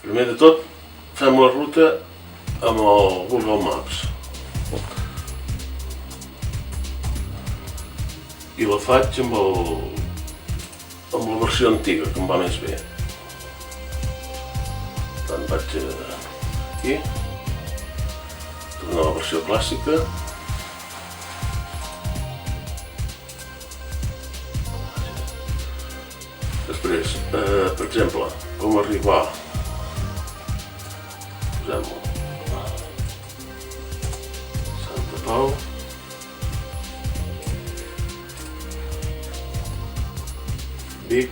Primer de tot fem la ruta amb el Google Maps i la faig amb la versió antiga, que em va més bé. Per tant, vaig aquí, tornar a la versió clàssica. Després, per exemple, com arribar, posem-ho, Santa Pau, Vic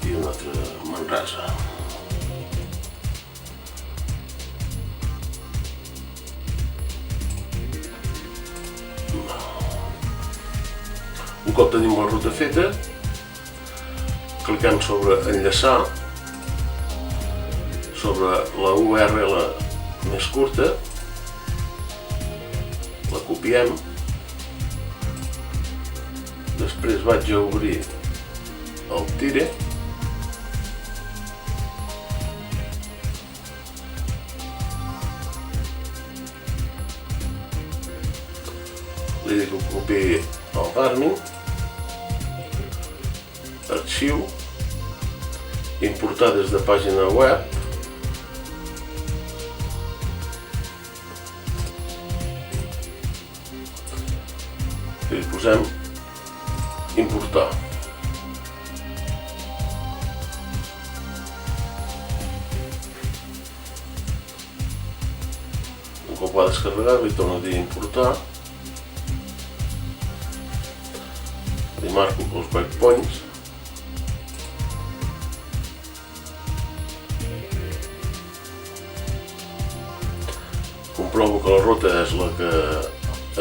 i una altra Manresa. Un cop tenim la ruta feta, cliquem sobre enllaçar, sobre la URL més curta, la copiem, després vaig a obrir el Tire, li dic que copiï el Garmin, arxiu, importar des de pàgina web, i posem importar. Un cop va descarregar, li torno a dir importar, li marco els breakpoints, comprovo que la ruta és la que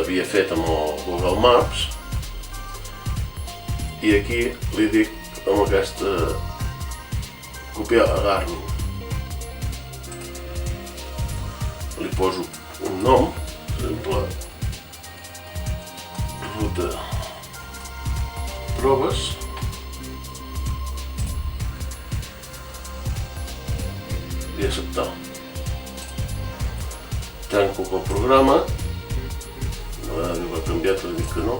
havia fet amb el Google Maps i aquí li dic amb aquesta copiar a Garmin. Li poso un nom, per exemple, ruta proves, i acceptar. Tanco el programa, una vegada que l'he canviat li dic que no,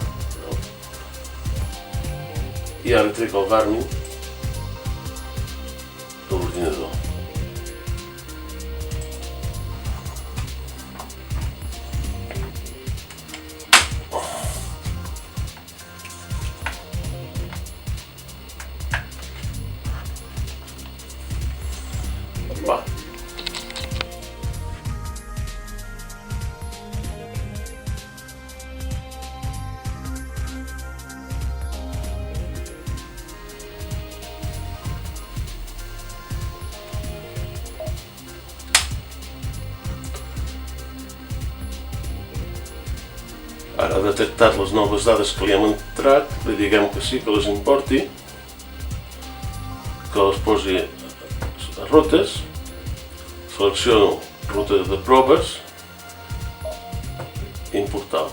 i ara trec el Garmin de l'ordinador. Va. Ara ha detectat les noves dades que li hem entrat, li diguem que sí, que les importi, que les posi a rutes, selecciono ruta de proves, importar.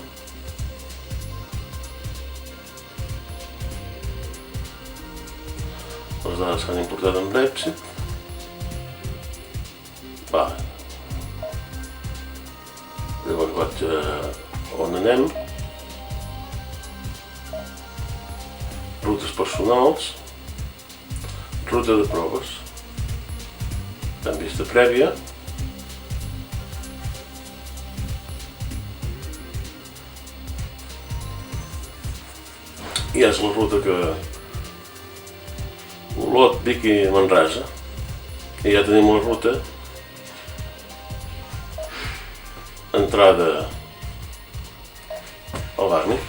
Les dades s'han importat amb èxit. Va. Llavors vaig a on anem, rutes personals, ruta de proves, en vista prèvia, i és la ruta que Olot, Vic i Manresa, i ja tenim la ruta, entrada al Garmin.